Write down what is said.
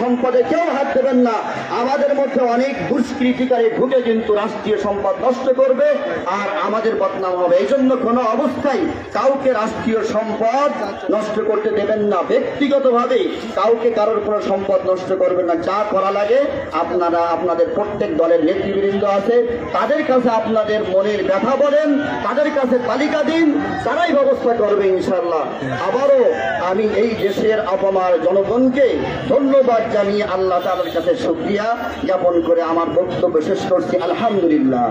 সম্পদে কেউ হাত দেবেন না। আমাদের মধ্যে অনেক দুষ্কৃতিকারী ঢুকে কিন্তু রাষ্ট্রীয় সম্পদ নষ্ট করবে আর আমাদের বদনাম হবে। এই জন্য কোনো অবস্থায় কাউকে রাষ্ট্রীয় সম্পদ নষ্ট করতে দেবেন না। ব্যক্তিগতভাবে কাউকে কারোর কোনো সম্পদ নষ্ট করবেন না। যা করা লাগে আপনারা আপনাদের প্রত্যেক দলের নেতৃবৃন্দ আছে, তাদের কাছে আপনাদের মনের ব্যথা বলেন, তাদের কাছে তালিকা দিন, তারাই ব্যবস্থা করবে ইনশাআল্লাহ। আবারও আমি এই দেশের আপামার জনগণকে ধন্যবাদ জানিয়ে আল্লাহ তাআলার কাছে শুকরিয়া জ্ঞাপন করে আমার বক্তব্য শেষ করছি। আলহামদুলিল্লাহ।